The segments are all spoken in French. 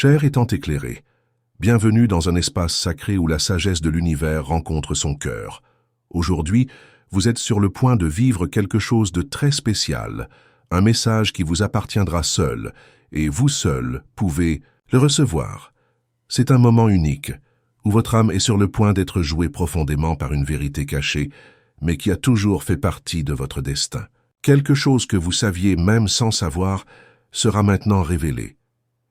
Chair étant éclairée, bienvenue dans un espace sacré où la sagesse de l'univers rencontre son cœur. Aujourd'hui, vous êtes sur le point de vivre quelque chose de très spécial, un message qui vous appartiendra seul, et vous seul pouvez le recevoir. C'est un moment unique, où votre âme est sur le point d'être jouée profondément par une vérité cachée, mais qui a toujours fait partie de votre destin. Quelque chose que vous saviez même sans savoir sera maintenant révélé.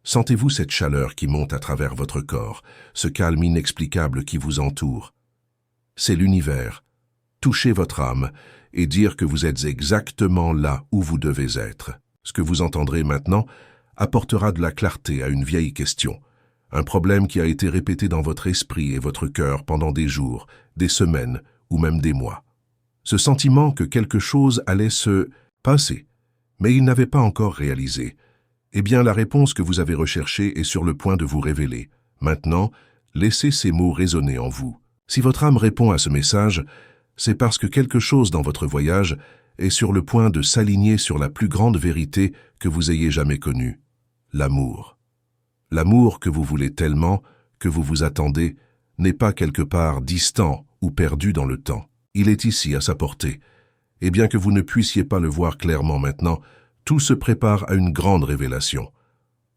Sentez-vous cette chaleur qui monte à travers votre corps, ce calme inexplicable qui vous entoure. C'est l'univers. Touchez votre âme et dire que vous êtes exactement là où vous devez être. Ce que vous entendrez maintenant apportera de la clarté à une vieille question, un problème qui a été répété dans votre esprit et votre cœur pendant des jours, des semaines ou même des mois. Ce sentiment que quelque chose allait se passer, mais il n'avait pas encore réalisé. Eh bien, la réponse que vous avez recherchée est sur le point de vous révéler. Maintenant, laissez ces mots résonner en vous. Si votre âme répond à ce message, c'est parce que quelque chose dans votre voyage est sur le point de s'aligner sur la plus grande vérité que vous ayez jamais connue, l'amour. L'amour que vous voulez tellement, que vous vous attendez, n'est pas quelque part distant ou perdu dans le temps. Il est ici à sa portée. Et bien que vous ne puissiez pas le voir clairement maintenant, tout se prépare à une grande révélation.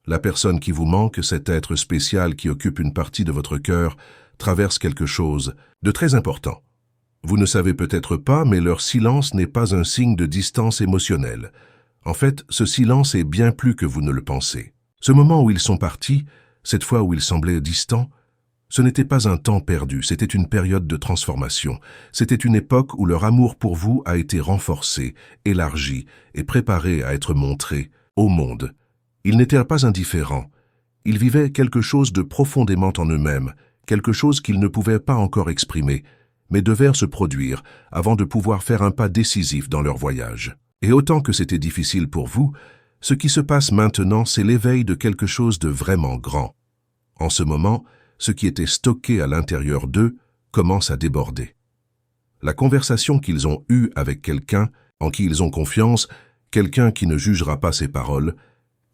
La personne qui vous manque, cet être spécial qui occupe une partie de votre cœur, traverse quelque chose de très important. Vous ne savez peut-être pas, mais leur silence n'est pas un signe de distance émotionnelle. En fait, ce silence est bien plus que vous ne le pensez. Ce moment où ils sont partis, cette fois où ils semblaient distants, ce n'était pas un temps perdu, c'était une période de transformation. C'était une époque où leur amour pour vous a été renforcé, élargi et préparé à être montré au monde. Ils n'étaient pas indifférents. Ils vivaient quelque chose de profondément en eux-mêmes, quelque chose qu'ils ne pouvaient pas encore exprimer, mais devaient se produire avant de pouvoir faire un pas décisif dans leur voyage. Et autant que c'était difficile pour vous, ce qui se passe maintenant, c'est l'éveil de quelque chose de vraiment grand. En ce moment, ce qui était stocké à l'intérieur d'eux commence à déborder. La conversation qu'ils ont eue avec quelqu'un en qui ils ont confiance, quelqu'un qui ne jugera pas ses paroles,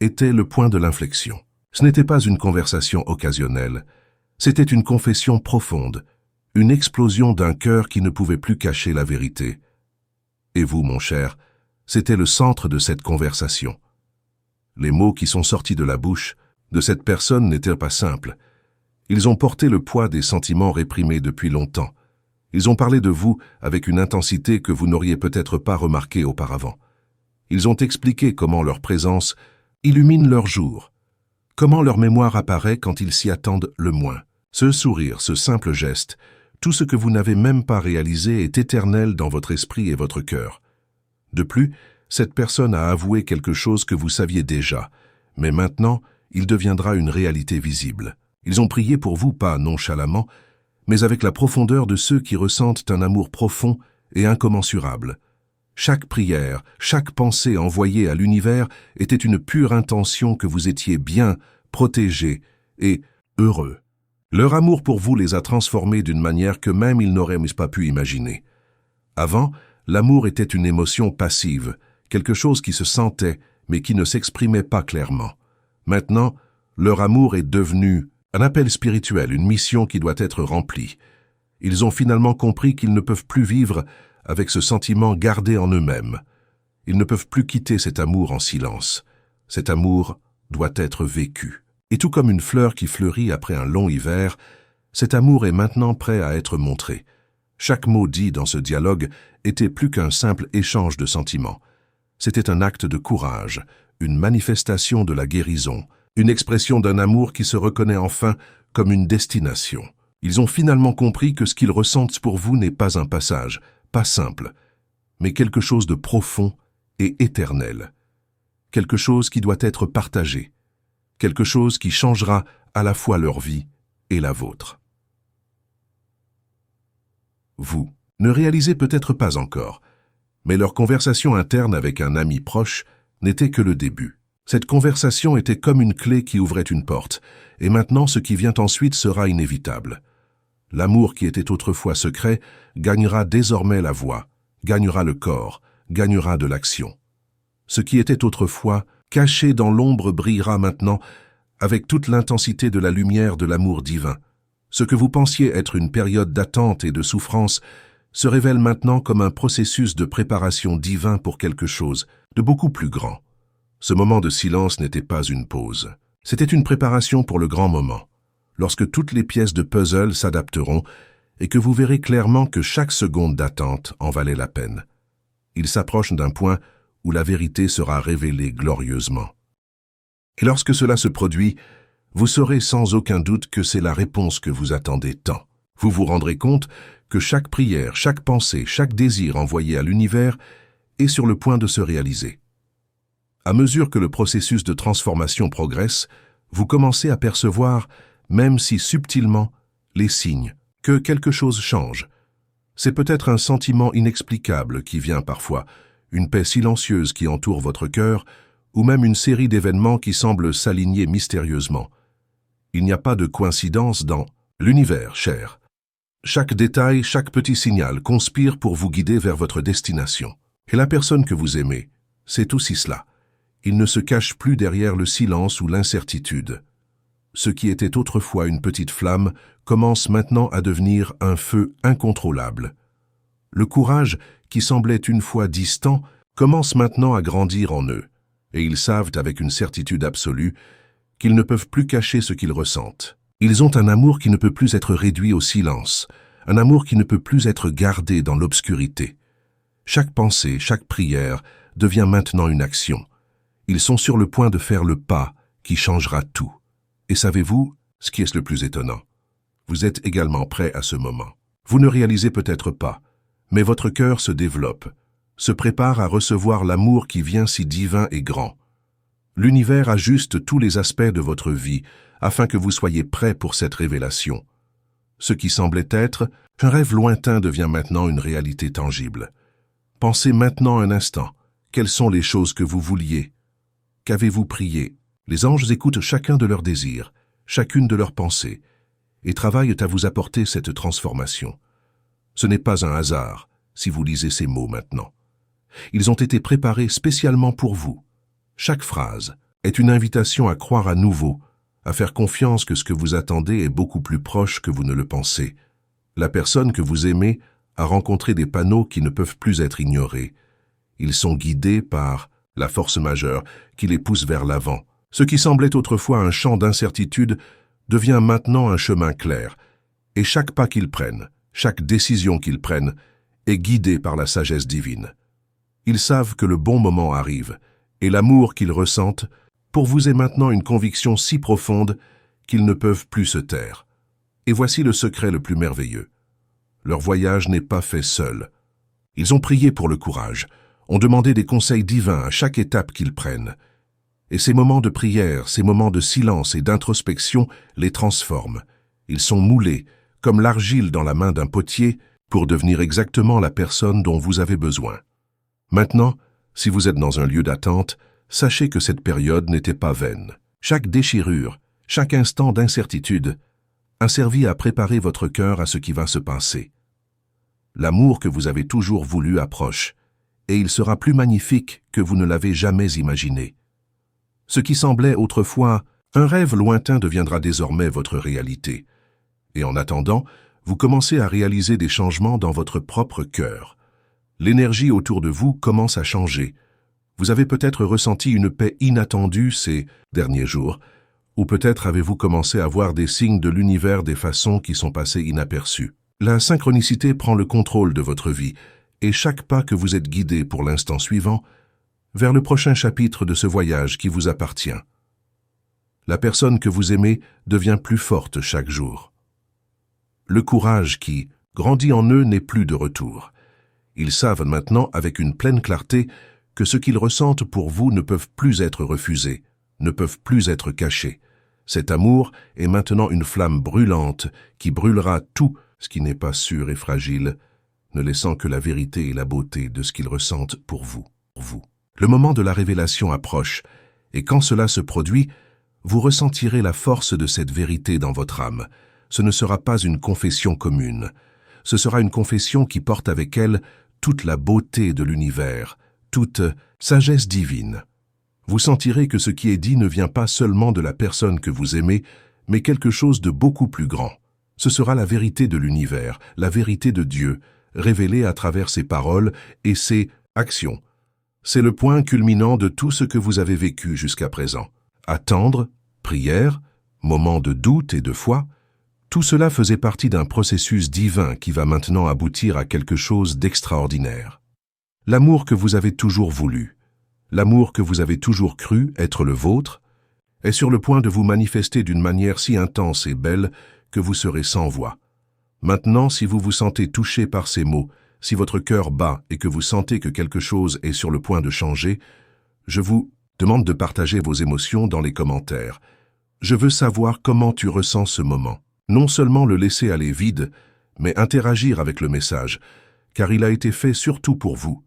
était le point de l'inflexion. Ce n'était pas une conversation occasionnelle, c'était une confession profonde, une explosion d'un cœur qui ne pouvait plus cacher la vérité. Et vous, mon cher, c'était le centre de cette conversation. Les mots qui sont sortis de la bouche de cette personne n'étaient pas simples. Ils ont porté le poids des sentiments réprimés depuis longtemps. Ils ont parlé de vous avec une intensité que vous n'auriez peut-être pas remarquée auparavant. Ils ont expliqué comment leur présence illumine leur jour, comment leur mémoire apparaît quand ils s'y attendent le moins. Ce sourire, ce simple geste, tout ce que vous n'avez même pas réalisé est éternel dans votre esprit et votre cœur. De plus, cette personne a avoué quelque chose que vous saviez déjà, mais maintenant, il deviendra une réalité visible. Ils ont prié pour vous, pas nonchalamment, mais avec la profondeur de ceux qui ressentent un amour profond et incommensurable. Chaque prière, chaque pensée envoyée à l'univers était une pure intention que vous étiez bien, protégés et heureux. Leur amour pour vous les a transformés d'une manière que même ils n'auraient pas pu imaginer. Avant, l'amour était une émotion passive, quelque chose qui se sentait, mais qui ne s'exprimait pas clairement. Maintenant, leur amour est devenu un appel spirituel, une mission qui doit être remplie. Ils ont finalement compris qu'ils ne peuvent plus vivre avec ce sentiment gardé en eux-mêmes. Ils ne peuvent plus quitter cet amour en silence. Cet amour doit être vécu. Et tout comme une fleur qui fleurit après un long hiver, cet amour est maintenant prêt à être montré. Chaque mot dit dans ce dialogue était plus qu'un simple échange de sentiments. C'était un acte de courage, une manifestation de la guérison, une expression d'un amour qui se reconnaît enfin comme une destination. Ils ont finalement compris que ce qu'ils ressentent pour vous n'est pas un passage, pas simple, mais quelque chose de profond et éternel. Quelque chose qui doit être partagé, quelque chose qui changera à la fois leur vie et la vôtre. Vous ne réalisez peut-être pas encore, mais leur conversation interne avec un ami proche n'était que le début. Cette conversation était comme une clé qui ouvrait une porte, et maintenant ce qui vient ensuite sera inévitable. L'amour qui était autrefois secret gagnera désormais la voix, gagnera le corps, gagnera de l'action. Ce qui était autrefois caché dans l'ombre brillera maintenant avec toute l'intensité de la lumière de l'amour divin. Ce que vous pensiez être une période d'attente et de souffrance se révèle maintenant comme un processus de préparation divin pour quelque chose de beaucoup plus grand. Ce moment de silence n'était pas une pause. C'était une préparation pour le grand moment, lorsque toutes les pièces de puzzle s'adapteront et que vous verrez clairement que chaque seconde d'attente en valait la peine. Il s'approche d'un point où la vérité sera révélée glorieusement. Et lorsque cela se produit, vous saurez sans aucun doute que c'est la réponse que vous attendez tant. Vous vous rendrez compte que chaque prière, chaque pensée, chaque désir envoyé à l'univers est sur le point de se réaliser. À mesure que le processus de transformation progresse, vous commencez à percevoir, même si subtilement, les signes que quelque chose change. C'est peut-être un sentiment inexplicable qui vient parfois, une paix silencieuse qui entoure votre cœur, ou même une série d'événements qui semblent s'aligner mystérieusement. Il n'y a pas de coïncidence dans l'univers, cher. Chaque détail, chaque petit signal conspire pour vous guider vers votre destination. Et la personne que vous aimez, c'est aussi cela. Il ne se cache plus derrière le silence ou l'incertitude. Ce qui était autrefois une petite flamme commence maintenant à devenir un feu incontrôlable. Le courage, qui semblait une fois distant, commence maintenant à grandir en eux, et ils savent avec une certitude absolue qu'ils ne peuvent plus cacher ce qu'ils ressentent. Ils ont un amour qui ne peut plus être réduit au silence, un amour qui ne peut plus être gardé dans l'obscurité. Chaque pensée, chaque prière devient maintenant une action. Ils sont sur le point de faire le pas qui changera tout. Et savez-vous ce qui est le plus étonnant? Vous êtes également prêt à ce moment. Vous ne réalisez peut-être pas, mais votre cœur se développe, se prépare à recevoir l'amour qui vient si divin et grand. L'univers ajuste tous les aspects de votre vie afin que vous soyez prêt pour cette révélation. Ce qui semblait être un rêve lointain devient maintenant une réalité tangible. Pensez maintenant un instant. Quelles sont les choses que vous vouliez? Qu'avez-vous prié? Les anges écoutent chacun de leurs désirs, chacune de leurs pensées, et travaillent à vous apporter cette transformation. Ce n'est pas un hasard, si vous lisez ces mots maintenant. Ils ont été préparés spécialement pour vous. Chaque phrase est une invitation à croire à nouveau, à faire confiance que ce que vous attendez est beaucoup plus proche que vous ne le pensez. La personne que vous aimez a rencontré des panneaux qui ne peuvent plus être ignorés. Ils sont guidés par la force majeure qui les pousse vers l'avant. Ce qui semblait autrefois un champ d'incertitude devient maintenant un chemin clair, et chaque pas qu'ils prennent, chaque décision qu'ils prennent, est guidé par la sagesse divine. Ils savent que le bon moment arrive, et l'amour qu'ils ressentent pour vous est maintenant une conviction si profonde qu'ils ne peuvent plus se taire. Et voici le secret le plus merveilleux. Leur voyage n'est pas fait seul. Ils ont prié pour le courage, ont demandé des conseils divins à chaque étape qu'ils prennent. Et ces moments de prière, ces moments de silence et d'introspection les transforment. Ils sont moulés, comme l'argile dans la main d'un potier, pour devenir exactement la personne dont vous avez besoin. Maintenant, si vous êtes dans un lieu d'attente, sachez que cette période n'était pas vaine. Chaque déchirure, chaque instant d'incertitude a servi à préparer votre cœur à ce qui va se passer. L'amour que vous avez toujours voulu approche, et il sera plus magnifique que vous ne l'avez jamais imaginé. Ce qui semblait autrefois un rêve lointain deviendra désormais votre réalité. Et en attendant, vous commencez à réaliser des changements dans votre propre cœur. L'énergie autour de vous commence à changer. Vous avez peut-être ressenti une paix inattendue ces derniers jours, ou peut-être avez-vous commencé à voir des signes de l'univers des façons qui sont passées inaperçues. La synchronicité prend le contrôle de votre vie, et chaque pas que vous êtes guidé pour l'instant suivant, vers le prochain chapitre de ce voyage qui vous appartient. La personne que vous aimez devient plus forte chaque jour. Le courage qui grandit en eux n'est plus de retour. Ils savent maintenant avec une pleine clarté que ce qu'ils ressentent pour vous ne peuvent plus être refusés, ne peuvent plus être cachés. Cet amour est maintenant une flamme brûlante qui brûlera tout ce qui n'est pas sûr et fragile, ne laissant que la vérité et la beauté de ce qu'ils ressentent pour vous. Le moment de la révélation approche, et quand cela se produit, vous ressentirez la force de cette vérité dans votre âme. Ce ne sera pas une confession commune. Ce sera une confession qui porte avec elle toute la beauté de l'univers, toute sagesse divine. Vous sentirez que ce qui est dit ne vient pas seulement de la personne que vous aimez, mais quelque chose de beaucoup plus grand. Ce sera la vérité de l'univers, la vérité de Dieu, révélée à travers ses paroles et ses actions. C'est le point culminant de tout ce que vous avez vécu jusqu'à présent. Attendre, prière, moments de doute et de foi, tout cela faisait partie d'un processus divin qui va maintenant aboutir à quelque chose d'extraordinaire. L'amour que vous avez toujours voulu, l'amour que vous avez toujours cru être le vôtre, est sur le point de vous manifester d'une manière si intense et belle que vous serez sans voix. Maintenant, si vous vous sentez touché par ces mots, si votre cœur bat et que vous sentez que quelque chose est sur le point de changer, je vous demande de partager vos émotions dans les commentaires. Je veux savoir comment tu ressens ce moment. Non seulement le laisser aller vide, mais interagir avec le message, car il a été fait surtout pour vous.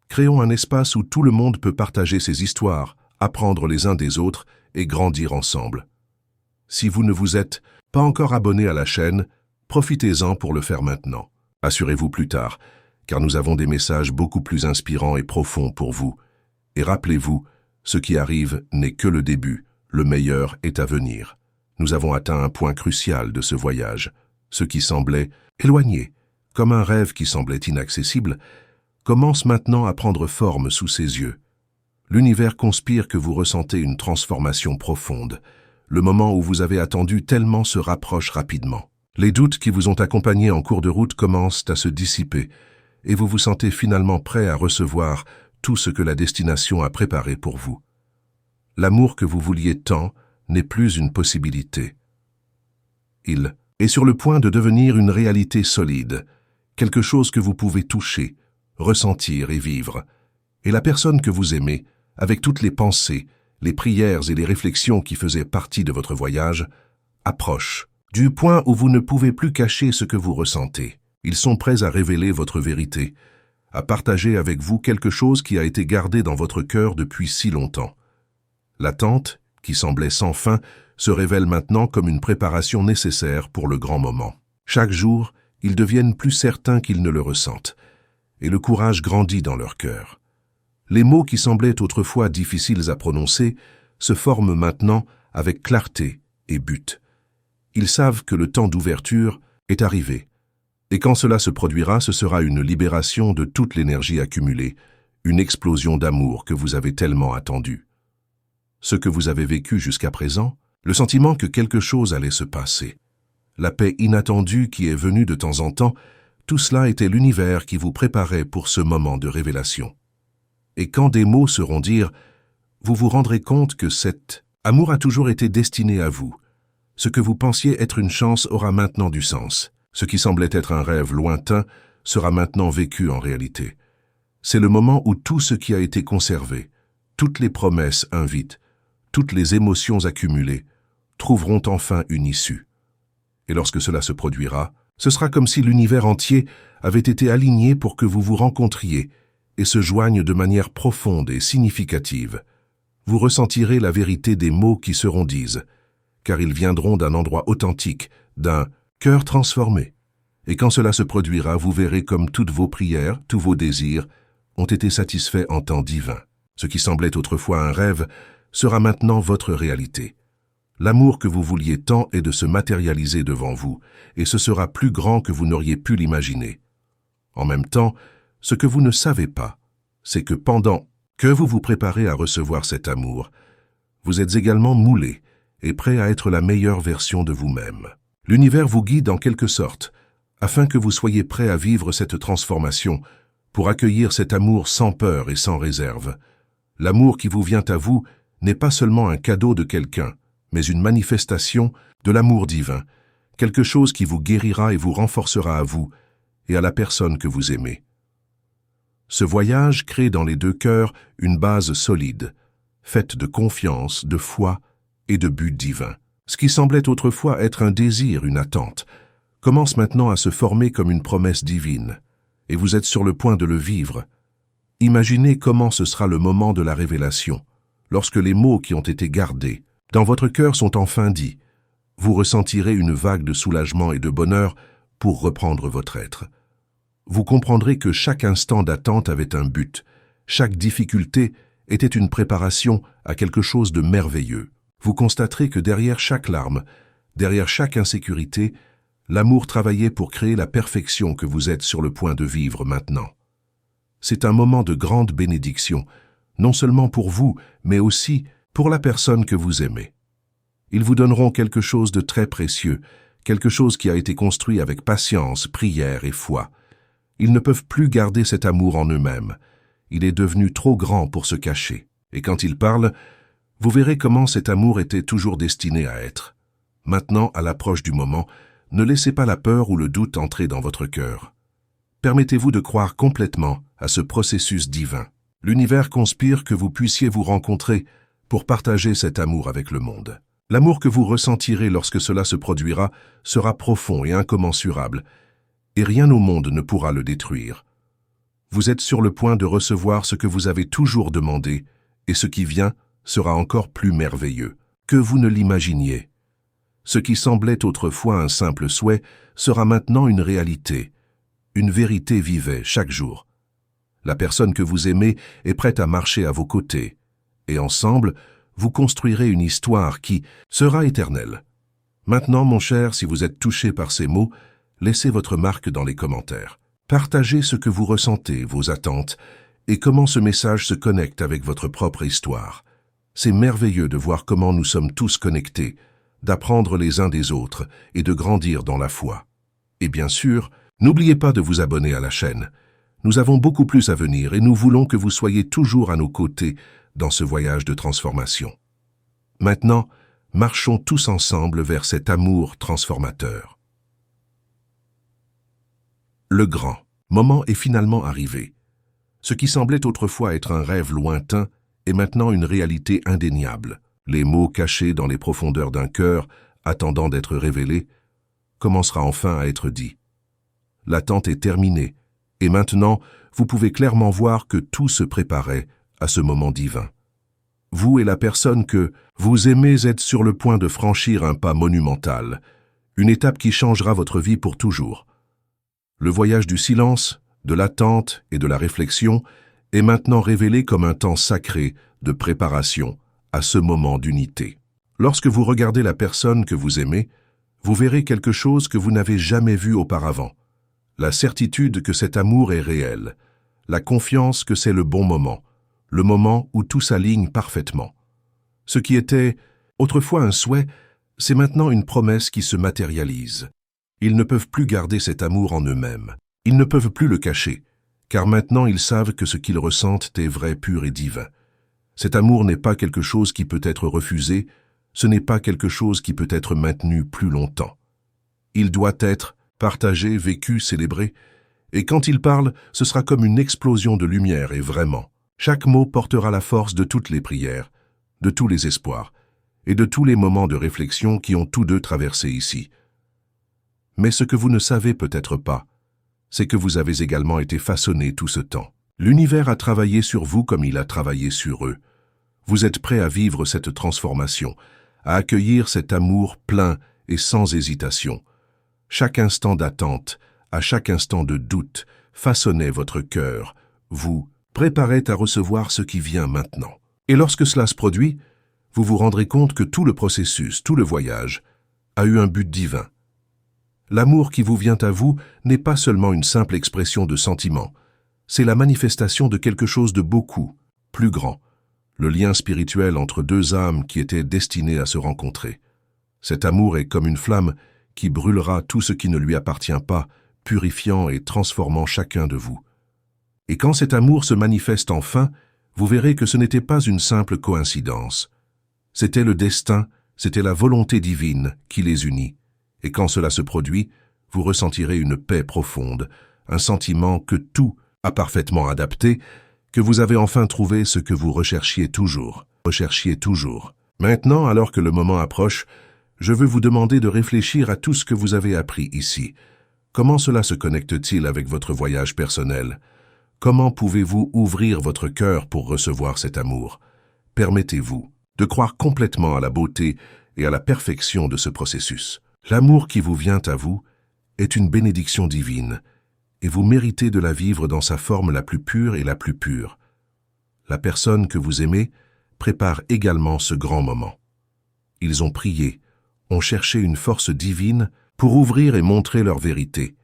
Créons un espace où tout le monde peut partager ses histoires, apprendre les uns des autres et grandir ensemble. Si vous ne vous êtes pas encore abonné à la chaîne, profitez-en pour le faire maintenant. Assurez-vous plus tard, car nous avons des messages beaucoup plus inspirants et profonds pour vous. Et rappelez-vous, ce qui arrive n'est que le début, le meilleur est à venir. Nous avons atteint un point crucial de ce voyage. Ce qui semblait éloigné, comme un rêve qui semblait inaccessible, commence maintenant à prendre forme sous ses yeux. L'univers conspire que vous ressentez une transformation profonde. Le moment où vous avez attendu tellement se rapproche rapidement. Les doutes qui vous ont accompagné en cours de route commencent à se dissiper et vous vous sentez finalement prêt à recevoir tout ce que la destination a préparé pour vous. L'amour que vous vouliez tant n'est plus une possibilité. Il est sur le point de devenir une réalité solide, quelque chose que vous pouvez toucher, ressentir et vivre. Et la personne que vous aimez, avec toutes les pensées, les prières et les réflexions qui faisaient partie de votre voyage, approche, du point où vous ne pouvez plus cacher ce que vous ressentez. Ils sont prêts à révéler votre vérité, à partager avec vous quelque chose qui a été gardé dans votre cœur depuis si longtemps. L'attente, qui semblait sans fin, se révèle maintenant comme une préparation nécessaire pour le grand moment. Chaque jour, ils deviennent plus certains qu'ils ne le ressentent, et le courage grandit dans leur cœur. Les mots qui semblaient autrefois difficiles à prononcer se forment maintenant avec clarté et but. Ils savent que le temps d'ouverture est arrivé, et quand cela se produira, ce sera une libération de toute l'énergie accumulée, une explosion d'amour que vous avez tellement attendue. Ce que vous avez vécu jusqu'à présent, le sentiment que quelque chose allait se passer, la paix inattendue qui est venue de temps en temps, tout cela était l'univers qui vous préparait pour ce moment de révélation. Et quand des mots seront dits, vous vous rendrez compte que cet amour a toujours été destiné à vous. Ce que vous pensiez être une chance aura maintenant du sens. Ce qui semblait être un rêve lointain sera maintenant vécu en réalité. C'est le moment où tout ce qui a été conservé, toutes les promesses invites, toutes les émotions accumulées, trouveront enfin une issue. Et lorsque cela se produira, ce sera comme si l'univers entier avait été aligné pour que vous vous rencontriez et se joignent de manière profonde et significative. Vous ressentirez la vérité des mots qui seront dits, car ils viendront d'un endroit authentique, d'un cœur transformé. Et quand cela se produira, vous verrez comme toutes vos prières, tous vos désirs, ont été satisfaits en temps divin. Ce qui semblait autrefois un rêve sera maintenant votre réalité. L'amour que vous vouliez tant est de se matérialiser devant vous, et ce sera plus grand que vous n'auriez pu l'imaginer. En même temps, ce que vous ne savez pas, c'est que pendant que vous vous préparez à recevoir cet amour, vous êtes également moulé et prêt à être la meilleure version de vous-même. L'univers vous guide en quelque sorte, afin que vous soyez prêt à vivre cette transformation, pour accueillir cet amour sans peur et sans réserve. L'amour qui vous vient à vous n'est pas seulement un cadeau de quelqu'un, mais une manifestation de l'amour divin, quelque chose qui vous guérira et vous renforcera à vous et à la personne que vous aimez. Ce voyage crée dans les deux cœurs une base solide, faite de confiance, de foi et de but divin. Ce qui semblait autrefois être un désir, une attente, commence maintenant à se former comme une promesse divine, et vous êtes sur le point de le vivre. Imaginez comment ce sera le moment de la révélation, lorsque les mots qui ont été gardés dans votre cœur sont enfin dits. Vous ressentirez une vague de soulagement et de bonheur pour reprendre votre être. Vous comprendrez que chaque instant d'attente avait un but, chaque difficulté était une préparation à quelque chose de merveilleux. Vous constaterez que derrière chaque larme, derrière chaque insécurité, l'amour travaillait pour créer la perfection que vous êtes sur le point de vivre maintenant. C'est un moment de grande bénédiction, non seulement pour vous, mais aussi pour la personne que vous aimez. Ils vous donneront quelque chose de très précieux, quelque chose qui a été construit avec patience, prière et foi. Ils ne peuvent plus garder cet amour en eux-mêmes. Il est devenu trop grand pour se cacher. Et quand ils parlent, vous verrez comment cet amour était toujours destiné à être. Maintenant, à l'approche du moment, ne laissez pas la peur ou le doute entrer dans votre cœur. Permettez-vous de croire complètement à ce processus divin. L'univers conspire que vous puissiez vous rencontrer pour partager cet amour avec le monde. L'amour que vous ressentirez lorsque cela se produira sera profond et incommensurable, et rien au monde ne pourra le détruire. Vous êtes sur le point de recevoir ce que vous avez toujours demandé, et ce qui vient sera encore plus merveilleux que vous ne l'imaginiez. Ce qui semblait autrefois un simple souhait sera maintenant une réalité. Une vérité vivait chaque jour. La personne que vous aimez est prête à marcher à vos côtés, et ensemble, vous construirez une histoire qui sera éternelle. Maintenant, mon cher, si vous êtes touché par ces mots, laissez votre marque dans les commentaires. Partagez ce que vous ressentez, vos attentes, et comment ce message se connecte avec votre propre histoire. C'est merveilleux de voir comment nous sommes tous connectés, d'apprendre les uns des autres et de grandir dans la foi. Et bien sûr, n'oubliez pas de vous abonner à la chaîne. Nous avons beaucoup plus à venir et nous voulons que vous soyez toujours à nos côtés dans ce voyage de transformation. Maintenant, marchons tous ensemble vers cet amour transformateur. Le grand moment est finalement arrivé. Ce qui semblait autrefois être un rêve lointain est maintenant une réalité indéniable. Les mots cachés dans les profondeurs d'un cœur, attendant d'être révélés, commencera enfin à être dit. L'attente est terminée, et maintenant, vous pouvez clairement voir que tout se préparait à ce moment divin. Vous et la personne que vous aimez êtes sur le point de franchir un pas monumental, une étape qui changera votre vie pour toujours. Le voyage du silence, de l'attente et de la réflexion est maintenant révélé comme un temps sacré de préparation à ce moment d'unité. Lorsque vous regardez la personne que vous aimez, vous verrez quelque chose que vous n'avez jamais vu auparavant. La certitude que cet amour est réel, la confiance que c'est le moment où tout s'aligne parfaitement. Ce qui était autrefois un souhait, c'est maintenant une promesse qui se matérialise. Ils ne peuvent plus garder cet amour en eux-mêmes. Ils ne peuvent plus le cacher, car maintenant ils savent que ce qu'ils ressentent est vrai, pur et divin. Cet amour n'est pas quelque chose qui peut être refusé, ce n'est pas quelque chose qui peut être maintenu plus longtemps. Il doit être partagé, vécu, célébré, et quand il parle, ce sera comme une explosion de lumière et vraiment. Chaque mot portera la force de toutes les prières, de tous les espoirs, et de tous les moments de réflexion qui ont tous deux traversé ici. Mais ce que vous ne savez peut-être pas, c'est que vous avez également été façonné tout ce temps. L'univers a travaillé sur vous comme il a travaillé sur eux. Vous êtes prêts à vivre cette transformation, à accueillir cet amour plein et sans hésitation. Chaque instant d'attente, à chaque instant de doute, façonnait votre cœur, vous préparez à recevoir ce qui vient maintenant. Et lorsque cela se produit, vous vous rendrez compte que tout le processus, tout le voyage, a eu un but divin. L'amour qui vous vient à vous n'est pas seulement une simple expression de sentiment, c'est la manifestation de quelque chose de beaucoup, plus grand, le lien spirituel entre deux âmes qui étaient destinées à se rencontrer. Cet amour est comme une flamme qui brûlera tout ce qui ne lui appartient pas, purifiant et transformant chacun de vous. Et quand cet amour se manifeste enfin, vous verrez que ce n'était pas une simple coïncidence. C'était le destin, c'était la volonté divine qui les unit. Et quand cela se produit, vous ressentirez une paix profonde, un sentiment que tout a parfaitement adapté, que vous avez enfin trouvé ce que vous recherchiez toujours. Maintenant, alors que le moment approche, je veux vous demander de réfléchir à tout ce que vous avez appris ici. Comment cela se connecte-t-il avec votre voyage personnel? Comment pouvez-vous ouvrir votre cœur pour recevoir cet amour? Permettez-vous de croire complètement à la beauté et à la perfection de ce processus. L'amour qui vous vient à vous est une bénédiction divine, et vous méritez de la vivre dans sa forme la plus pure et la plus pure. la personne que vous aimez, prépare également ce grand moment. Ils ont prié, ont cherché une force divine pour ouvrir et montrer leur vérité.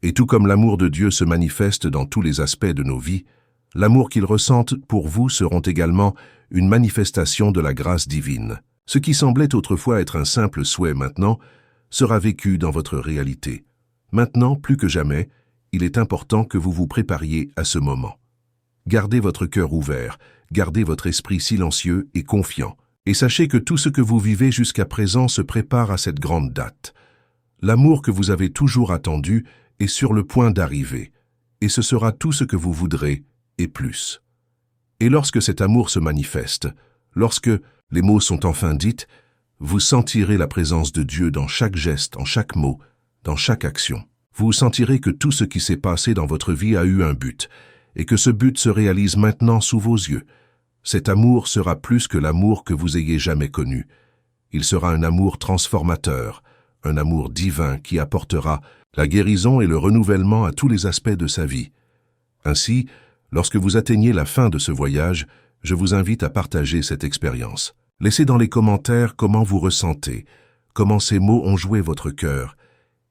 Et tout comme l'amour de Dieu se manifeste dans tous les aspects de nos vies, l'amour qu'ils ressentent pour vous seront également une manifestation de la grâce divine. Ce qui semblait autrefois être un simple souhait maintenant sera vécu dans votre réalité. Maintenant, plus que jamais, il est important que vous vous prépariez à ce moment. Gardez votre cœur ouvert, gardez votre esprit silencieux et confiant, et sachez que tout ce que vous vivez jusqu'à présent se prépare à cette grande date. L'amour que vous avez toujours attendu est sur le point d'arriver, et ce sera tout ce que vous voudrez, et plus. Et lorsque cet amour se manifeste, lorsque les mots sont enfin dits, vous sentirez la présence de Dieu dans chaque geste, en chaque mot, dans chaque action. Vous sentirez que tout ce qui s'est passé dans votre vie a eu un but, et que ce but se réalise maintenant sous vos yeux. Cet amour sera plus que l'amour que vous ayez jamais connu. Il sera un amour transformateur, un amour divin qui apportera la guérison et le renouvellement à tous les aspects de sa vie. Ainsi, lorsque vous atteignez la fin de ce voyage, je vous invite à partager cette expérience. Laissez dans les commentaires comment vous ressentez, comment ces mots ont joué votre cœur.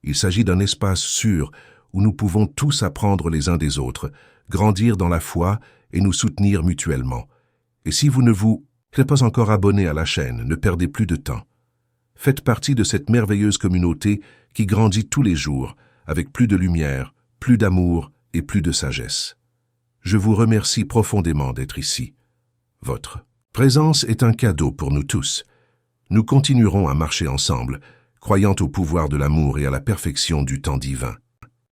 Il s'agit d'un espace sûr où nous pouvons tous apprendre les uns des autres, grandir dans la foi et nous soutenir mutuellement. Et si vous ne vous êtes pas encore abonné à la chaîne, ne perdez plus de temps. Faites partie de cette merveilleuse communauté qui grandit tous les jours, avec plus de lumière, plus d'amour et plus de sagesse. Je vous remercie profondément d'être ici. Votre présence est un cadeau pour nous tous. Nous continuerons à marcher ensemble, croyant au pouvoir de l'amour et à la perfection du temps divin.